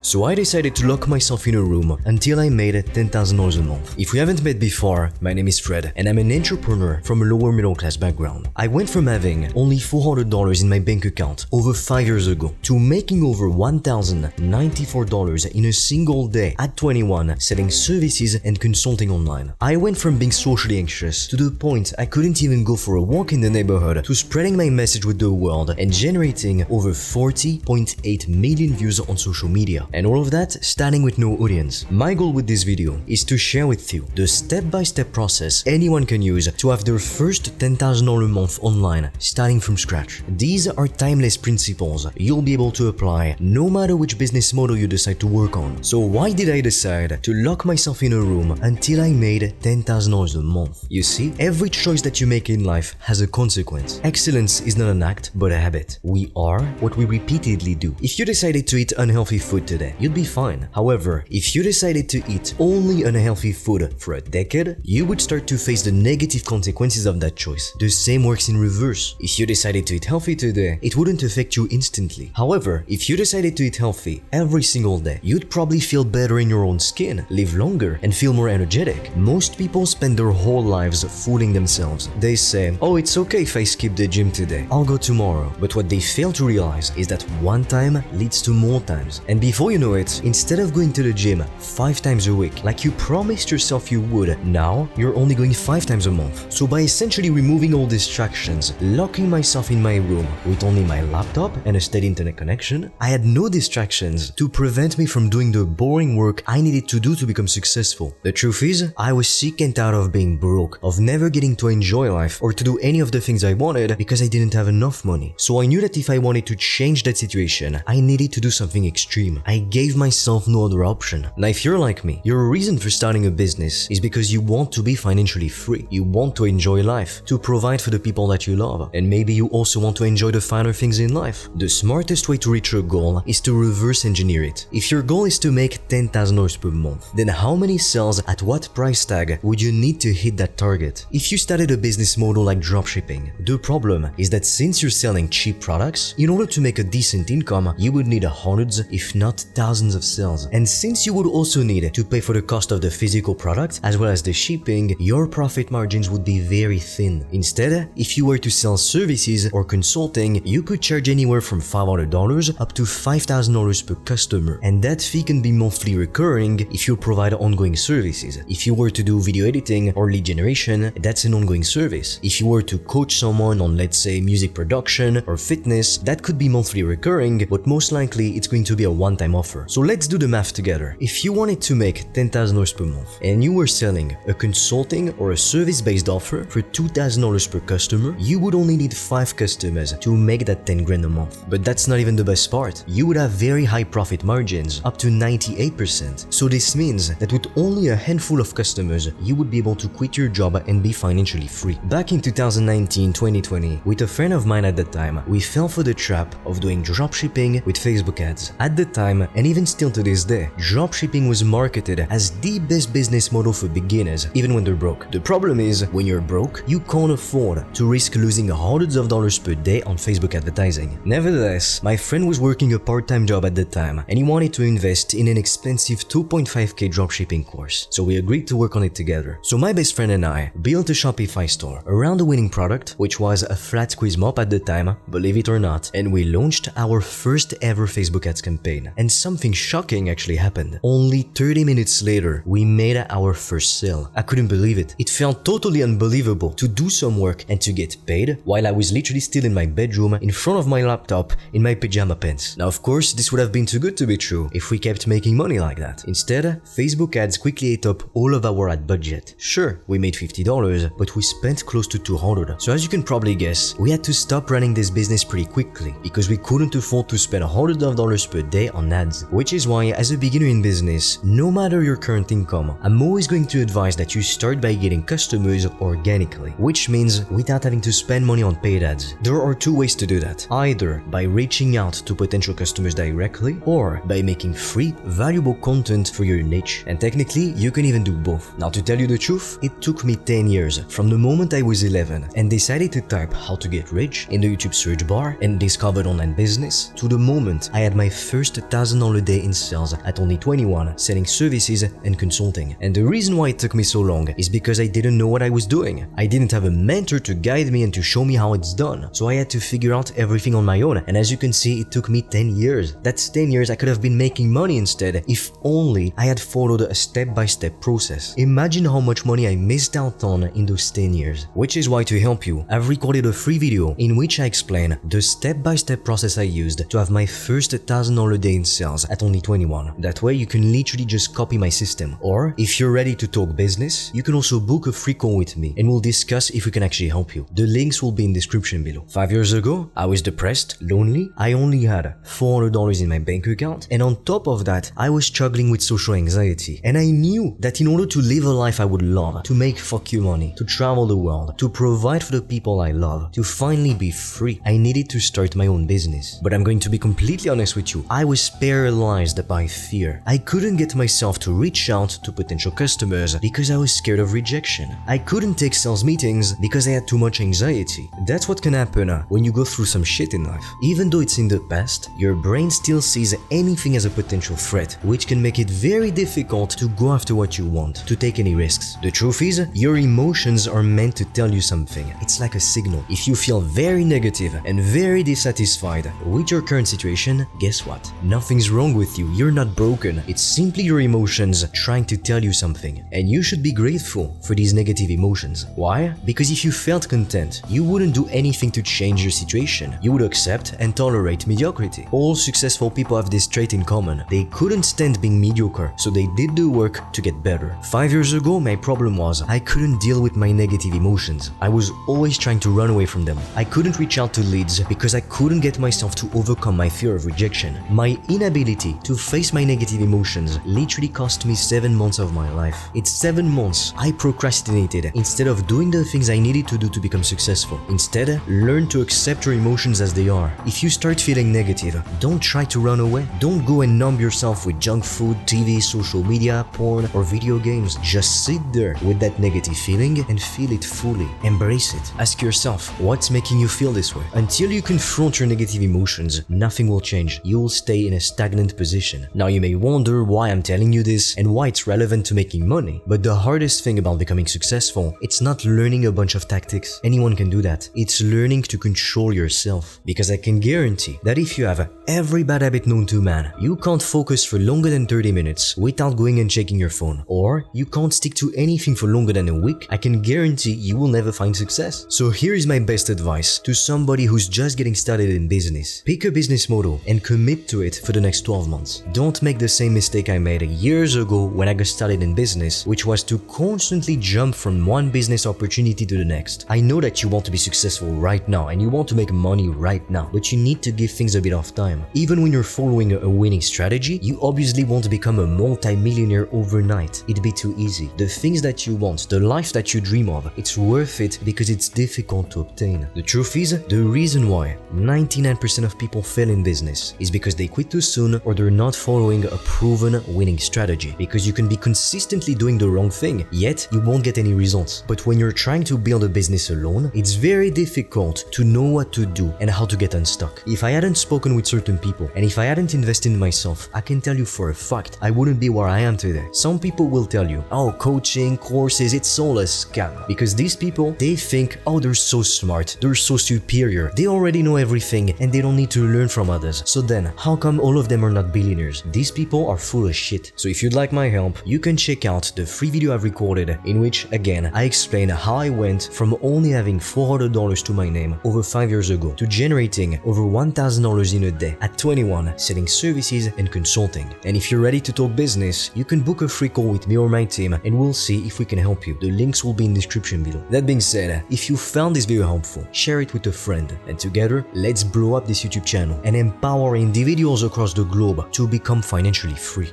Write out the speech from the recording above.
So I decided to lock myself in a room until I made $10,000 a month. If we haven't met before, my name is Fred and I'm an entrepreneur from a lower middle class background. I went from having only $400 in my bank account over 5 years ago to making over $1,094 in a single day at 21 selling services and consulting online. I went from being socially anxious to the point I couldn't even go for a walk in the neighborhood to spreading my message with the world and generating over 40.8 million views on social media. And all of that starting with no audience. My goal with this video is to share with you the step-by-step process anyone can use to have their first $10,000 a month online, starting from scratch. These are timeless principles you'll be able to apply no matter which business model you decide to work on. So why did I decide to lock myself in a room until I made $10,000 a month? You see, every choice that you make in life has a consequence. Excellence is not an act, but a habit. We are what we repeatedly do. If you decided to eat unhealthy food today, you'd be fine. However, if you decided to eat only unhealthy food for a decade, you would start to face the negative consequences of that choice. The same works in reverse. If you decided to eat healthy today, it wouldn't affect you instantly. However, if you decided to eat healthy every single day, you'd probably feel better in your own skin, live longer, and feel more energetic. Most people spend their whole lives fooling themselves. They say, oh, it's okay if I skip the gym today, I'll go tomorrow. But what they fail to realize is that one time leads to more times. And before you know it, instead of going to the gym 5 times a week like you promised yourself you would, now you're only going 5 times a month. So by essentially removing all distractions, locking myself in my room with only my laptop and a steady internet connection, I had no distractions to prevent me from doing the boring work I needed to do to become successful. The truth is, I was sick and tired of being broke, of never getting to enjoy life or to do any of the things I wanted because I didn't have enough money. So I knew that if I wanted to change that situation, I needed to do something extreme. I gave myself no other option. Now if you're like me, your reason for starting a business is because you want to be financially free. You want to enjoy life, to provide for the people that you love, and maybe you also want to enjoy the finer things in life. The smartest way to reach your goal is to reverse engineer it. If your goal is to make $10,000 per month, then how many sales at what price tag would you need to hit that target? If you started a business model like dropshipping, the problem is that since you're selling cheap products, in order to make a decent income, you would need hundreds, if not thousands of sales. And since you would also need to pay for the cost of the physical product as well as the shipping, your profit margins would be very thin. Instead, if you were to sell services or consulting, you could charge anywhere from $500 up to $5,000 per customer, and that fee can be monthly recurring if you provide ongoing services. If you were to do video editing or lead generation, that's an ongoing service. If you were to coach someone on, let's say, music production or fitness, that could be monthly recurring, but most likely it's going to be a one-time offer. So let's do the math together. If you wanted to make $10,000 per month and you were selling a consulting or a service-based offer for $2,000 per customer, you would only need 5 customers to make that 10 grand a month. But that's not even the best part. You would have very high profit margins, up to 98%. So this means that with only a handful of customers, you would be able to quit your job and be financially free. Back in 2019-2020, with a friend of mine at the time, we fell for the trap of doing dropshipping with Facebook ads. At the time, and even still to this day, dropshipping was marketed as the best business model for beginners, even when they're broke. The problem is, when you're broke, you can't afford to risk losing hundreds of dollars per day on Facebook advertising. Nevertheless, my friend was working a part-time job at the time, and he wanted to invest in an expensive 2.5k dropshipping course, so we agreed to work on it together. So my best friend and I built a Shopify store around the winning product, which was a flat squeeze mop at the time, believe it or not, and we launched our first ever Facebook ads campaign. And something shocking actually happened. Only 30 minutes later, we made our first sale. I couldn't believe it. It felt totally unbelievable to do some work and to get paid while I was literally still in my bedroom in front of my laptop in my pajama pants. Now of course, this would have been too good to be true if we kept making money like that. Instead, Facebook ads quickly ate up all of our ad budget. Sure, we made $50, but we spent close to $200. So as you can probably guess, we had to stop running this business pretty quickly because we couldn't afford to spend hundreds of dollars per day on ads. Which is why, as a beginner in business, no matter your current income, I'm always going to advise that you start by getting customers organically, which means without having to spend money on paid ads. There are 2 ways to do that, either by reaching out to potential customers directly or by making free, valuable content for your niche. And technically, you can even do both. Now to tell you the truth, it took me 10 years from the moment I was 11 and decided to type how to get rich in the YouTube search bar and discovered online business to the moment I had my first $1,000 $1,000 a day in sales at only 21, selling services and consulting. And the reason why it took me so long is because I didn't know what I was doing. I didn't have a mentor to guide me and to show me how it's done. So I had to figure out everything on my own, and as you can see, it took me 10 years. That's 10 years I could have been making money instead if only I had followed a step-by-step process. Imagine how much money I missed out on in those 10 years. Which is why, to help you, I've recorded a free video in which I explain the step-by-step process I used to have my first $1,000 a day in sales at only 21. That way you can literally just copy my system. Or if you're ready to talk business, you can also book a free call with me and we'll discuss if we can actually help you. The links will be in the description below. 5 years ago, I was depressed, lonely, I only had $400 in my bank account, and on top of that, I was struggling with social anxiety. And I knew that in order to live a life I would love, to make fuck you money, to travel the world, to provide for the people I love, to finally be free, I needed to start my own business. But I'm going to be completely honest with you, I was paralyzed by fear. I couldn't get myself to reach out to potential customers because I was scared of rejection. I couldn't take sales meetings because I had too much anxiety. That's what can happen when you go through some shit in life. Even though it's in the past, your brain still sees anything as a potential threat, which can make it very difficult to go after what you want, to take any risks. The truth is, your emotions are meant to tell you something. It's like a signal. If you feel very negative and very dissatisfied with your current situation, guess what? Nothing's wrong with you. You're not broken. It's simply your emotions trying to tell you something. And you should be grateful for these negative emotions. Why? Because if you felt content, you wouldn't do anything to change your situation. You would accept and tolerate mediocrity. All successful people have this trait in common. They couldn't stand being mediocre, so they did the work to get better. 5 years ago, my problem was I couldn't deal with my negative emotions. I was always trying to run away from them. I couldn't reach out to leads because I couldn't get myself to overcome my fear of rejection. My inability to face my negative emotions literally cost me 7 months of my life. It's 7 months I procrastinated instead of doing the things I needed to do to become successful. Instead, learn to accept your emotions as they are. If you start feeling negative, don't try to run away. Don't go and numb yourself with junk food, TV, social media, porn, or video games. Just sit there with that negative feeling and feel it fully. Embrace it. Ask yourself, what's making you feel this way? Until you confront your negative emotions, nothing will change. You will stay in a stagnant position. Now you may wonder why I'm telling you this and why it's relevant to making money. But the hardest thing about becoming successful, it's not learning a bunch of tactics. Anyone can do that. It's learning to control yourself. Because I can guarantee that if you have every bad habit known to man, you can't focus for longer than 30 minutes without going and checking your phone. Or you can't stick to anything for longer than a week, I can guarantee you will never find success. So here is my best advice to somebody who's just getting started in business. Pick a business model and commit to it for the next 12 months. Don't make the same mistake I made years ago when I got started in business, which was to constantly jump from one business opportunity to the next. I know that you want to be successful right now and you want to make money right now, but you need to give things a bit of time. Even when you're following a winning strategy, you obviously won't become a multi-millionaire overnight. It'd be too easy. The things that you want, the life that you dream of, it's worth it because it's difficult to obtain. The truth is, the reason why 99% of people fail in business is because they quit too soon or they're not following a proven winning strategy. Because you can be consistently doing the wrong thing, yet you won't get any results. But when you're trying to build a business alone, it's very difficult to know what to do and how to get unstuck. If I hadn't spoken with certain people and if I hadn't invested in myself, I can tell you for a fact, I wouldn't be where I am today. Some people will tell you, oh, coaching, courses, it's all a scam. Because these people, they think, oh, they're so smart, they're so superior, they already know everything and they don't need to learn from others. So then, how come all of them are not billionaires? These people are full of shit. So if you'd like my help, you can check out the free video I've recorded in which, again, I explain how I went from only having $400 to my name over 5 years ago to generating over $1,000 in a day at 21, selling services and consulting. And if you're ready to talk business, you can book a free call with me or my team and we'll see if we can help you. The links will be in the description below. That being said, if you found this video helpful, share it with a friend and together, let's blow up this YouTube channel and empower individuals across the globe to become financially free.